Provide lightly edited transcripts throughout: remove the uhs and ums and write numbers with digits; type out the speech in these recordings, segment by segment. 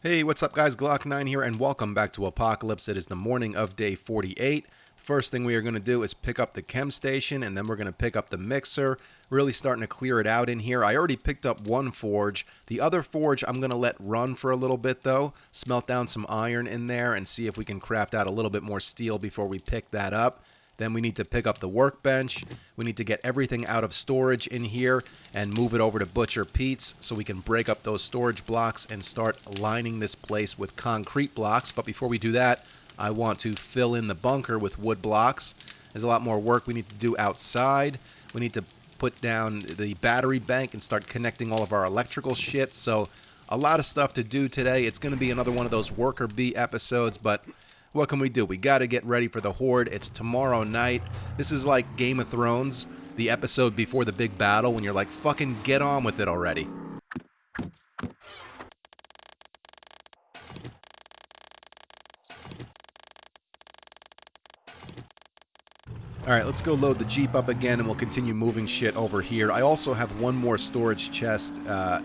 Hey, what's up guys, Glock9 here, and welcome back to Apocalypse. It is the morning of day 48. First thing we are going to do is pick up the chem station, and then we're going to pick up the mixer. Really starting to clear it out in here. I already picked up one forge. The other forge I'm going to let run for a little bit though. Smelt down some iron in there and see if we can craft out a little bit more steel before we pick that up. Then we need to pick up the workbench. We need to get everything out of storage in here and move it over to Butcher Pete's so we can break up those storage blocks and start lining this place with concrete blocks. But before we do that, I want to fill in the bunker with wood blocks. There's a lot more work we need to do outside. We need to put down the battery bank and start connecting all of our electrical shit. So a lot of stuff to do today. It's going to be another one of those worker bee episodes, but what can we do? We got to get ready for the Horde. It's tomorrow night. This is like Game of Thrones, the episode before the big battle when you're like, fucking get on with it already. Alright, let's go load the Jeep up again and we'll continue moving shit over here. I also have one more storage chest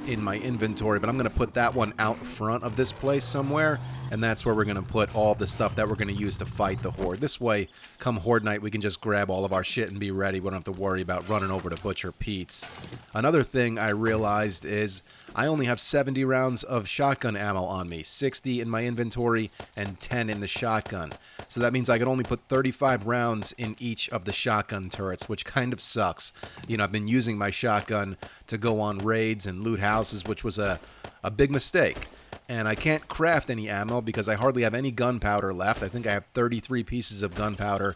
in my inventory, but I'm going to put that one out front of this place somewhere. And that's where we're going to put all the stuff that we're going to use to fight the Horde. This way, come Horde night, we can just grab all of our shit and be ready. We don't have to worry about running over to Butcher Pete's. Another thing I realized is I only have 70 rounds of shotgun ammo on me. 60 in my inventory and 10 in the shotgun. So that means I can only put 35 rounds in each of the shotgun turrets, which kind of sucks. You know, I've been using my shotgun to go on raids and loot houses, which was a big mistake. And I can't craft any ammo because I hardly have any gunpowder left. I think I have 33 pieces of gunpowder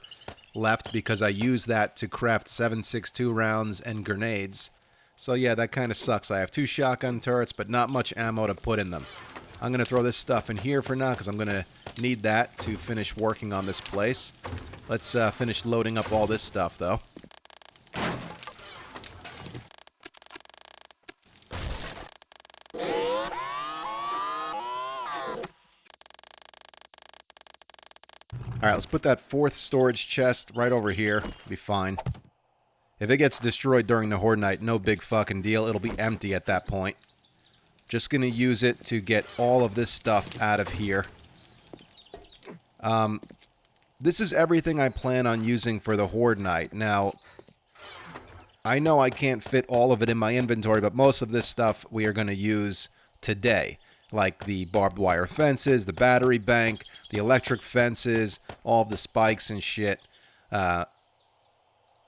left because I use that to craft 7.62 rounds and grenades. So yeah, that kind of sucks. I have 2 shotgun turrets, but not much ammo to put in them. I'm going to throw this stuff in here for now because I'm going to need that to finish working on this place. Let's finish loading up all this stuff, though. Alright, let's put that 4th storage chest right over here. Be fine. If it gets destroyed during the Horde night, no big fucking deal. It'll be empty at that point. Just gonna use it to get all of this stuff out of here. This is everything I plan on using for the Horde night. Now, I know I can't fit all of it in my inventory, but most of this stuff we are gonna use today. Like the barbed wire fences, the battery bank, the electric fences, all of the spikes and shit.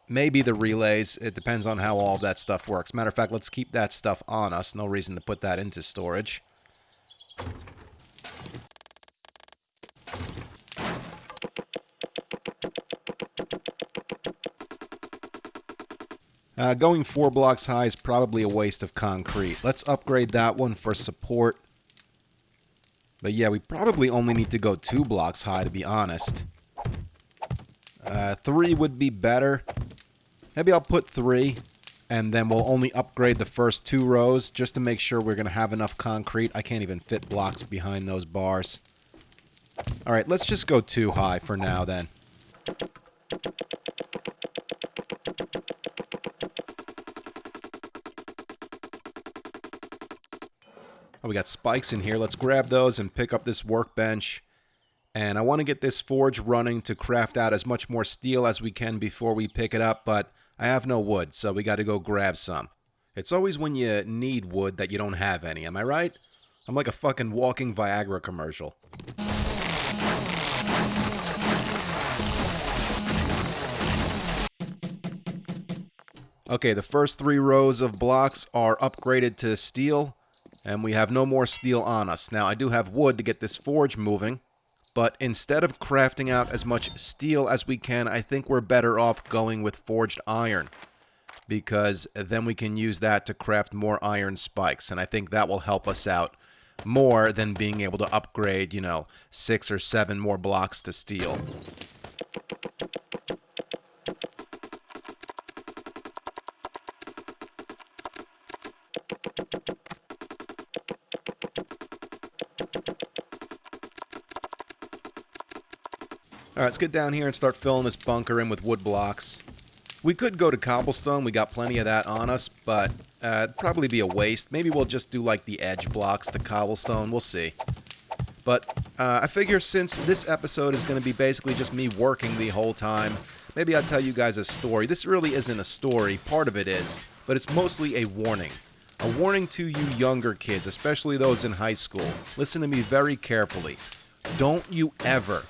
Maybe the relays. It depends on how all of that stuff works. Matter of fact, let's keep that stuff on us. No reason to put that into storage. Going 4 blocks high is probably a waste of concrete. Let's upgrade that one for support. But yeah, we probably only need to go 2 blocks high, to be honest. 3 would be better. Maybe I'll put 3, and then we'll only upgrade the first 2 rows just to make sure we're going to have enough concrete. I can't even fit blocks behind those bars. Alright, let's just go 2 high for now, then. Oh, we got spikes in here. Let's grab those and pick up this workbench. And I want to get this forge running to craft out as much more steel as we can before we pick it up, but I have no wood, so we got to go grab some. It's always when you need wood that you don't have any, am I right? I'm like a fucking walking Viagra commercial. Okay, the first 3 rows of blocks are upgraded to steel. And we have no more steel on us. Now, I do have wood to get this forge moving, but instead of crafting out as much steel as we can, I think we're better off going with forged iron, because then we can use that to craft more iron spikes, and I think that will help us out more than being able to upgrade, you know, 6 or 7 more blocks to steel. Alright, let's get down here and start filling this bunker in with wood blocks. We could go to cobblestone, we got plenty of that on us, but it'd probably be a waste. Maybe we'll just do like the edge blocks to cobblestone, we'll see. But I figure since this episode is going to be basically just me working the whole time, maybe I'll tell you guys a story. This really isn't a story, part of it is, but it's mostly a warning. A warning to you younger kids, especially those in high school. Listen to me very carefully. Don't you ever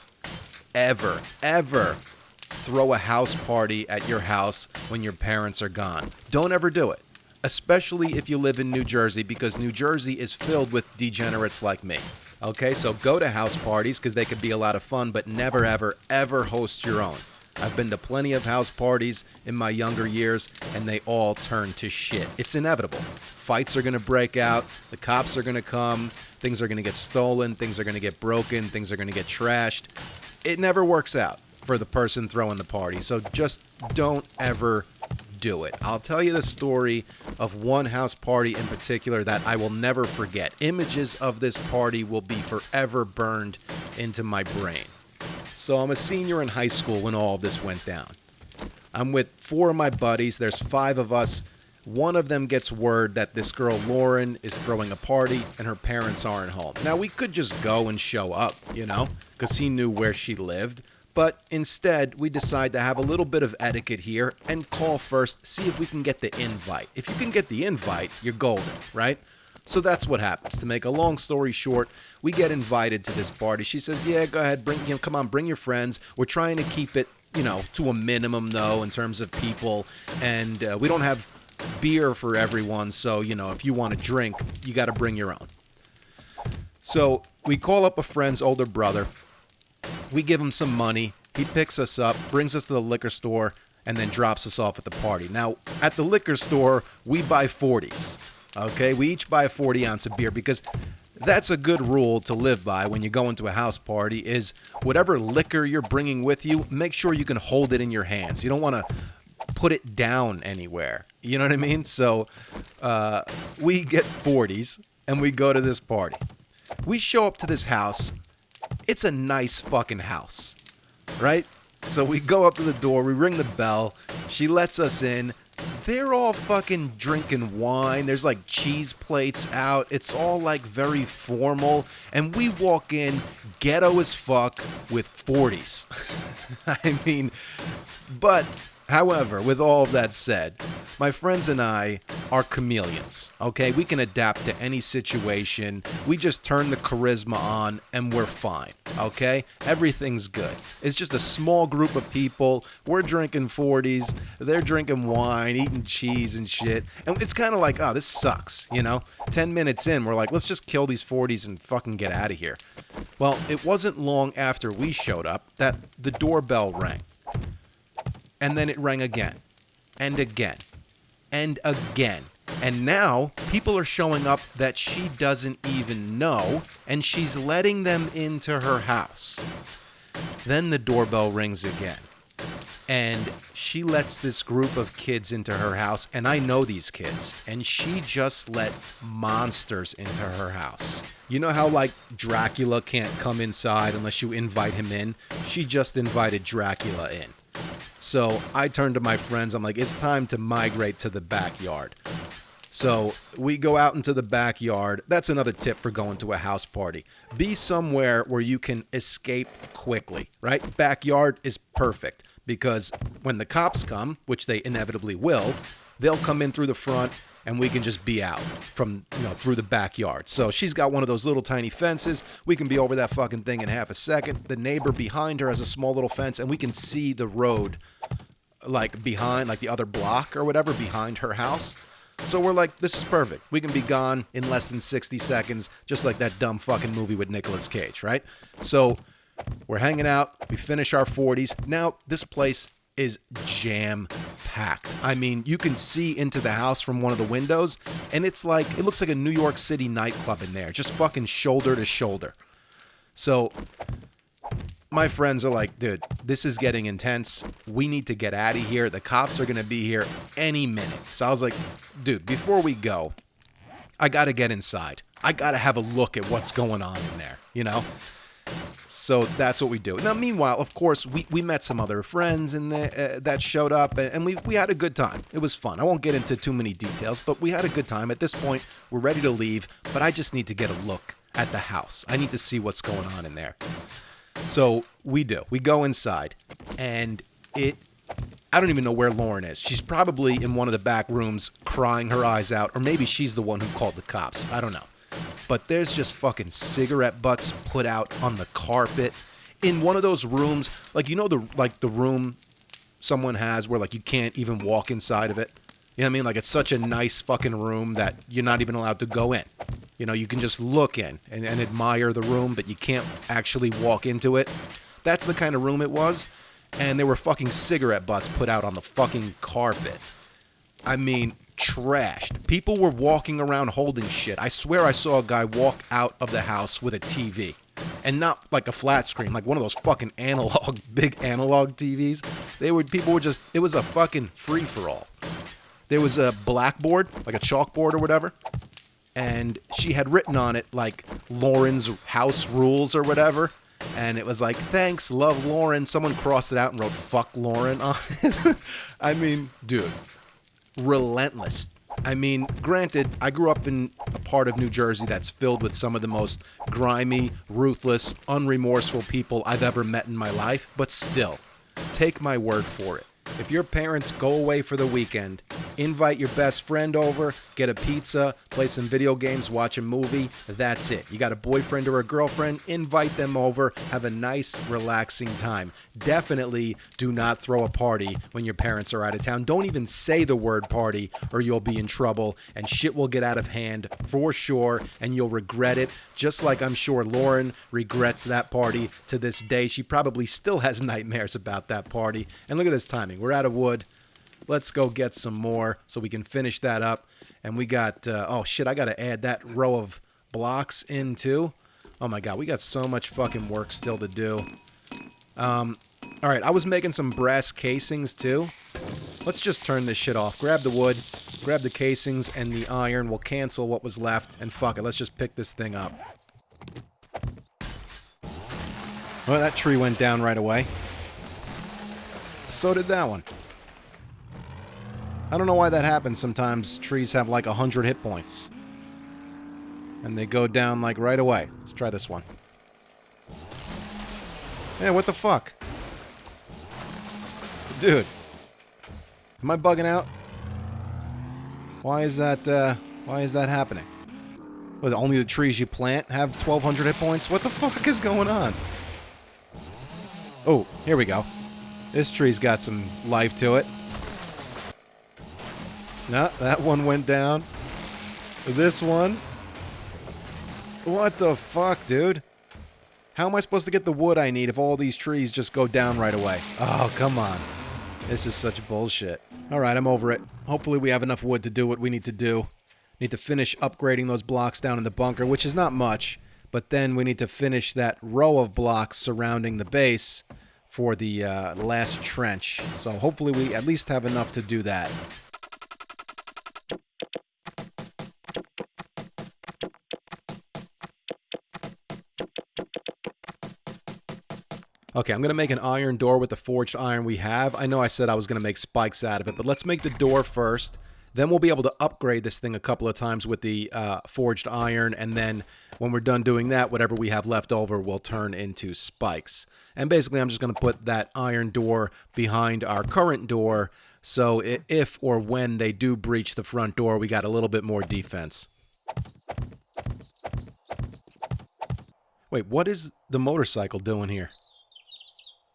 throw a house party at your house when your parents are gone. Don't ever do it. Especially if you live in New Jersey, because New Jersey is filled with degenerates like me. Okay, so go to house parties because they could be a lot of fun, but never, ever host your own. I've been to plenty of house parties in my younger years, and they all turn to shit. It's inevitable. Fights are going to break out, the cops are going to come, things are going to get stolen, things are going to get broken, things are going to get trashed. It never works out for the person throwing the party, so just don't ever do it. I'll tell you the story of one house party in particular that I will never forget. Images of this party will be forever burned into my brain. So I'm a senior in high school when all this went down. I'm with 4 of my buddies. There's 5 of us. One of them gets word that this girl Lauren is throwing a party and her parents aren't home. Now, we could just go and show up, you know, because he knew where she lived. But instead, we decide to have a little bit of etiquette here and call first, see if we can get the invite. If you can get the invite, you're golden, right? So that's what happens. To make a long story short, we get invited to this party. She says, yeah, go ahead, come on, bring your friends. We're trying to keep it, to a minimum, though, in terms of people. And we don't have beer for everyone, so, if you want to drink, you got to bring your own. So we call up a friend's older brother. We give him some money. He picks us up, brings us to the liquor store, and then drops us off at the party. Now, at the liquor store, we buy 40s. Okay, we each buy a 40-ounce of beer because that's a good rule to live by when you go into a house party is whatever liquor you're bringing with you, make sure you can hold it in your hands. You don't want to put it down anywhere. You know what I mean? So we get 40s and we go to this party. We show up to this house. It's a nice fucking house, right? So we go up to the door, we ring the bell, she lets us in. They're all fucking drinking wine. There's like cheese plates out. It's all like very formal. And we walk in ghetto as fuck with 40s. I mean, but however, with all of that said, my friends and I are chameleons, okay? We can adapt to any situation. We just turn the charisma on and we're fine, okay? Everything's good. It's just a small group of people. We're drinking 40s. They're drinking wine, eating cheese and shit. And it's kind of like, oh, this sucks, 10 minutes in, we're like, let's just kill these 40s and fucking get out of here. Well, it wasn't long after we showed up that the doorbell rang. And then it rang again, and again, and again. And now, people are showing up that she doesn't even know, and she's letting them into her house. Then the doorbell rings again, and she lets this group of kids into her house, and I know these kids, and she just let monsters into her house. You know how, like, Dracula can't come inside unless you invite him in? She just invited Dracula in. So I turned to my friends. I'm like, it's time to migrate to the backyard. So we go out into the backyard. That's another tip for going to a house party. Be somewhere where you can escape quickly, right? Backyard is perfect because when the cops come, which they inevitably will, they'll come in through the front and we can just be out from, through the backyard. So she's got one of those little tiny fences. We can be over that fucking thing in half a second. The neighbor behind her has a small little fence and we can see the road like behind, like the other block or whatever behind her house. So we're like, this is perfect. We can be gone in less than 60 seconds, just like that dumb fucking movie with Nicolas Cage, right? So we're hanging out. We finish our 40s. Now this place is jam-packed. I mean, you can see into the house from one of the windows, and it looks like a New York City nightclub in there, just fucking shoulder to shoulder. So my friends are like, dude, this is getting intense. We need to get out of here. The cops are going to be here any minute. So I was like, dude, before we go, I got to get inside. I got to have a look at what's going on in there, So that's what we do. Now, meanwhile, of course, we met some other friends that showed up, and we had a good time. It was fun. I won't get into too many details, but we had a good time. At this point, we're ready to leave, but I just need to get a look at the house. I need to see what's going on in there. So we do. We go inside, and I don't even know where Lauren is. She's probably in one of the back rooms crying her eyes out, or maybe she's the one who called the cops. I don't know. But there's just fucking cigarette butts put out on the carpet in one of those rooms, like, you know, the room someone has where, like, you can't even walk inside of it. You know what I mean? Like, it's such a nice fucking room that you're not even allowed to go in. You know, you can just look in and admire the room, but you can't actually walk into it. That's the kind of room it was. And there were fucking cigarette butts put out on the fucking carpet. I mean, trashed. People were walking around holding shit. I swear I saw a guy walk out of the house with a TV. And not like a flat screen, like one of those fucking analog, big analog TVs. It was a fucking free-for-all. There was a blackboard, like a chalkboard or whatever. And she had written on it, like, Lauren's house rules or whatever. And it was like, thanks, love Lauren. Someone crossed it out and wrote, fuck Lauren on it. I mean, dude, relentless. I mean, granted, I grew up in a part of New Jersey that's filled with some of the most grimy, ruthless, unremorseful people I've ever met in my life. But still, take my word for it. If your parents go away for the weekend, invite your best friend over, get a pizza, play some video games, watch a movie, that's it. You got a boyfriend or a girlfriend, invite them over, have a nice, relaxing time. Definitely do not throw a party when your parents are out of town. Don't even say the word party or you'll be in trouble and shit will get out of hand for sure and you'll regret it. Just like I'm sure Lauren regrets that party to this day. She probably still has nightmares about that party. And look at this timing. We're out of wood. Let's go get some more so we can finish that up. And we got, oh shit, I got to add that row of blocks in too. Oh my God, we got so much fucking work still to do. All right, I was making some brass casings too. Let's just turn this shit off. Grab the wood, grab the casings and the iron. We'll cancel what was left and fuck it. Let's just pick this thing up. Well, that tree went down right away. So did that one. I don't know why that happens. Sometimes trees have like 100 hit points. And they go down like right away. Let's try this one. Yeah, what the fuck? Dude. Am I bugging out? Why is that happening? Was it only the trees you plant have 1,200 hit points? What the fuck is going on? Oh, here we go. This tree's got some life to it. No, that one went down. This one. What the fuck, dude? How am I supposed to get the wood I need if all these trees just go down right away? Oh, come on. This is such bullshit. Alright, I'm over it. Hopefully we have enough wood to do what we need to do. Need to finish upgrading those blocks down in the bunker, which is not much. But then we need to finish that row of blocks surrounding the base for the last trench. So hopefully we at least have enough to do that. Okay, I'm going to make an iron door with the forged iron we have. I know I said I was going to make spikes out of it, but let's make the door first. Then we'll be able to upgrade this thing a couple of times with the forged iron, and then when we're done doing that, whatever we have left over will turn into spikes. And basically, I'm just going to put that iron door behind our current door, so if or when they do breach the front door, we got a little bit more defense. Wait, what is the motorcycle doing here?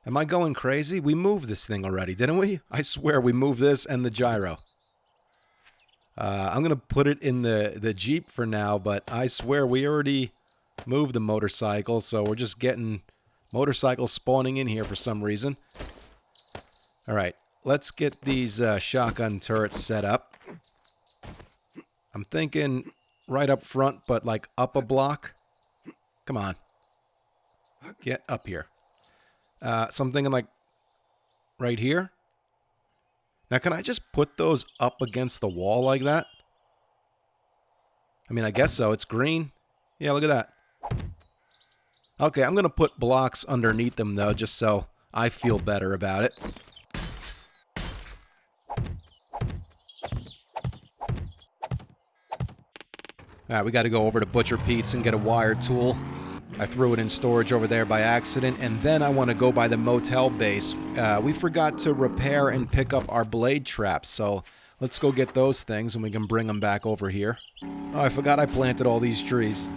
Am I going crazy? We moved this thing already, didn't we? I swear we moved this and the gyro. I'm going to put it in the Jeep for now, but I swear we already moved the motorcycle, so we're just getting motorcycles spawning in here for some reason. Alright, let's get these shotgun turrets set up. I'm thinking right up front, but like up a block. Come on. Get up here. So I'm thinking like right here. Now, can I just put those up against the wall like that? I mean, I guess so. It's green. Yeah, look at that. Okay, I'm going to put blocks underneath them, though, just so I feel better about it. Alright, we got to go over to Butcher Pete's and get a wire tool. I threw it in storage over there by accident, and then I want to go by the motel base. We forgot to repair and pick up our blade traps, so let's go get those things and we can bring them back over here. Oh, I forgot I planted all these trees.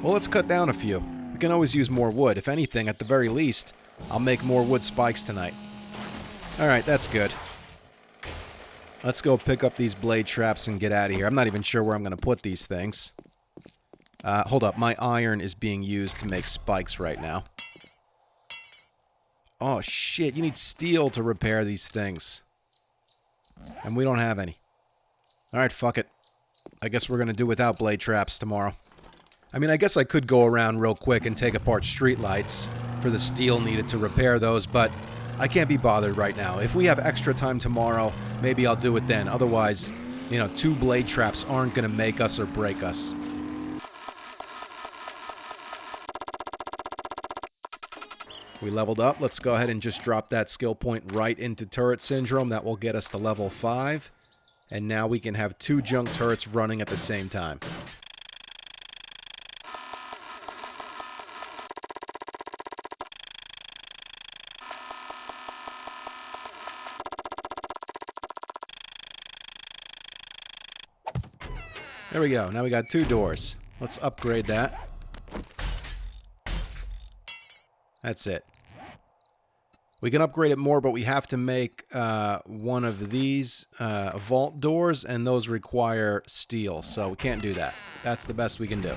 Well, let's cut down a few. We can always use more wood. If anything, at the very least, I'll make more wood spikes tonight. Alright, that's good. Let's go pick up these blade traps and get out of here. I'm not even sure where I'm going to put these things. Hold up. My iron is being used to make spikes right now. Oh, shit. You need steel to repair these things. And we don't have any. Alright, fuck it. I guess we're going to do without blade traps tomorrow. I mean, I guess I could go around real quick and take apart streetlights for the steel needed to repair those, but I can't be bothered right now. If we have extra time tomorrow, maybe I'll do it then. Otherwise, you know, 2 blade traps aren't going to make us or break us. We leveled up. Let's go ahead and just drop that skill point right into turret syndrome. That will get us to level 5. And now we can have 2 junk turrets running at the same time. There we go. Now we got 2 doors. Let's upgrade that. That's it. We can upgrade it more, but we have to make one of these vault doors, and those require steel, so we can't do that. That's the best we can do.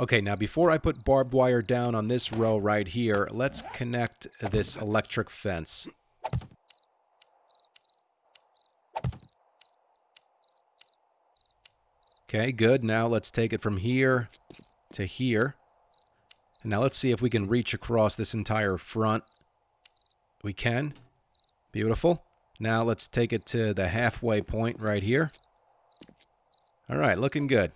Okay, now before I put barbed wire down on this row right here, let's connect this electric fence. Okay, good. Now let's take it from here to here. And now let's see if we can reach across this entire front. We can. Beautiful. Now let's take it to the halfway point right here. Alright, looking good.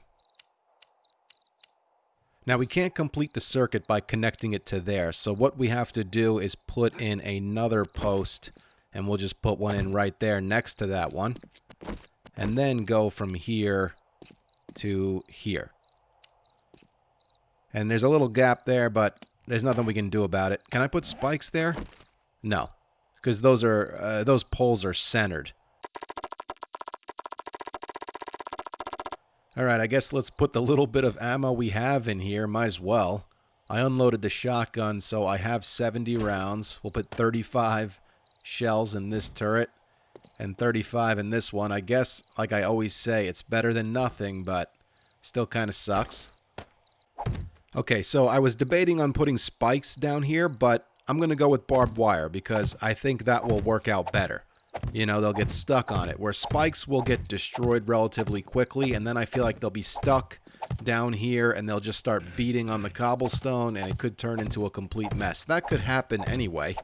Now we can't complete the circuit by connecting it to there, so what we have to do is put in another post, and we'll just put one in right there next to that one. And then go from here to here. And there's a little gap there, but there's nothing we can do about it. Can I put spikes there? No, because those poles are centered. Alright, I guess let's put the little bit of ammo we have in here. Might as well. I unloaded the shotgun, so I have 70 rounds. We'll put 35 shells in this turret and 35 in this one. I guess, like I always say, it's better than nothing, but still kind of sucks. Okay, so I was debating on putting spikes down here, but I'm going to go with barbed wire because I think that will work out better. You know, they'll get stuck on it, where spikes will get destroyed relatively quickly, and then I feel like they'll be stuck down here, and they'll just start beating on the cobblestone, and it could turn into a complete mess. That could happen anyway,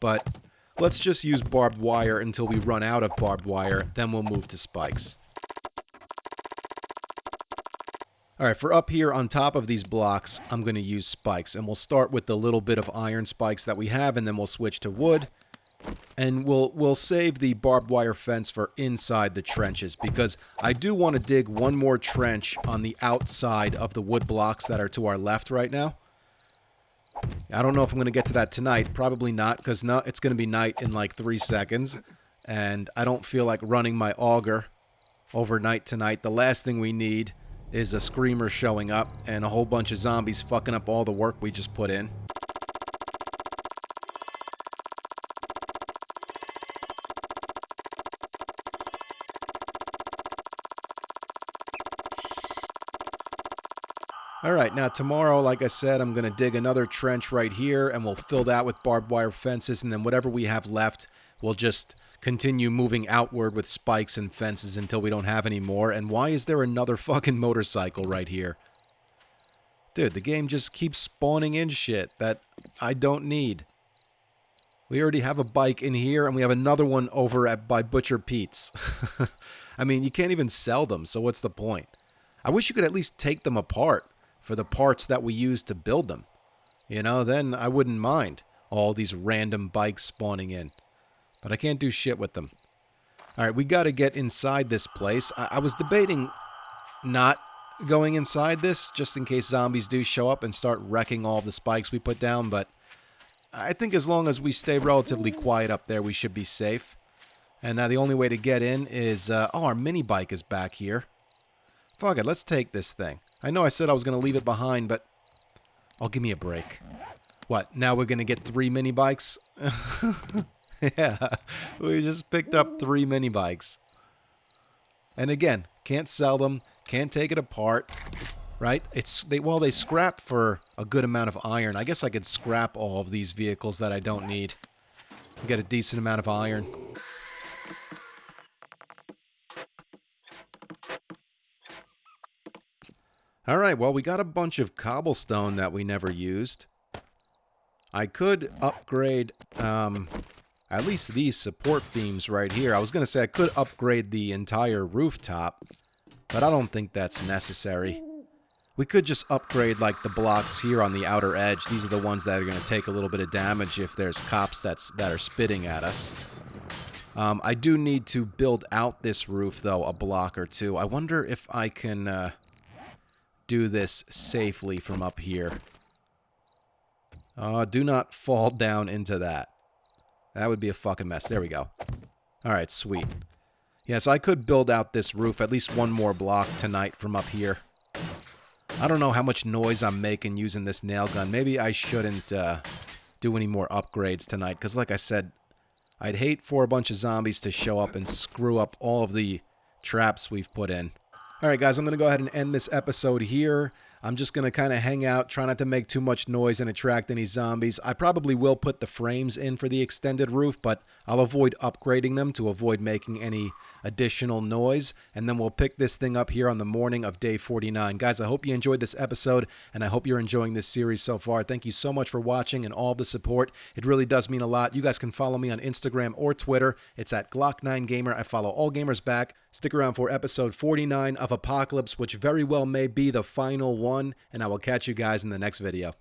but let's just use barbed wire until we run out of barbed wire, then we'll move to spikes. Alright, for up here on top of these blocks, I'm going to use spikes, and we'll start with the little bit of iron spikes that we have, and then we'll switch to wood. And we'll save the barbed wire fence for inside the trenches, because I do want to dig one more trench on the outside of the wood blocks that are to our left right now. I don't know if I'm going to get to that tonight. Probably not, because it's going to be night in like 3 seconds. And I don't feel like running my auger overnight tonight. The last thing we need is a screamer showing up and a whole bunch of zombies fucking up all the work we just put in. Alright, now tomorrow, like I said, I'm going to dig another trench right here, and we'll fill that with barbed wire fences, and then whatever we have left, we'll just continue moving outward with spikes and fences until we don't have any more. And why is there another fucking motorcycle right here? Dude, the game just keeps spawning in shit that I don't need. We already have a bike in here, and we have another one over by Butcher Pete's. I mean, you can't even sell them, so what's the point? I wish you could at least take them apart for the parts that we use to build them. You know, then I wouldn't mind all these random bikes spawning in. But I can't do shit with them. All right, we got to get inside this place. I was debating not going inside this just in case zombies do show up and start wrecking all the spikes we put down, but I think as long as we stay relatively quiet up there, we should be safe. And now the only way to get in is... oh, our mini bike is back here. Fuck it, let's take this thing. I know I said I was going to leave it behind, but... oh, give me a break. What, now we're going to get 3 mini bikes? Yeah, we just picked up 3 mini bikes. And again, can't sell them, can't take it apart, right? Well, they scrap for a good amount of iron. I guess I could scrap all of these vehicles that I don't need. Get a decent amount of iron. Alright, well, we got a bunch of cobblestone that we never used. I could upgrade, at least these support beams right here. I was going to say I could upgrade the entire rooftop, but I don't think that's necessary. We could just upgrade, like, the blocks here on the outer edge. These are the ones that are going to take a little bit of damage if there's cops that are spitting at us. I do need to build out this roof, though, a block or two. I wonder if I can... do this safely from up here. Do not fall down into that. That would be a fucking mess. There we go. Alright, sweet. Yes, I could build out this roof at least one more block tonight from up here. I don't know how much noise I'm making using this nail gun. Maybe I shouldn't do any more upgrades tonight, because like I said, I'd hate for a bunch of zombies to show up and screw up all of the traps we've put in. Alright guys, I'm going to go ahead and end this episode here. I'm just going to kind of hang out, try not to make too much noise and attract any zombies. I probably will put the frames in for the extended roof, but I'll avoid upgrading them to avoid making any additional noise. And then we'll pick this thing up here on the morning of day 49. Guys, I hope you enjoyed this episode, and I hope you're enjoying this series so far. Thank you so much for watching and all the support. It really does mean a lot. You guys can follow me on Instagram or Twitter. It's at Glock9Gamer. I follow all gamers back. Stick around for episode 49 of Apocalypse, which very well may be the final one, and I will catch you guys in the next video.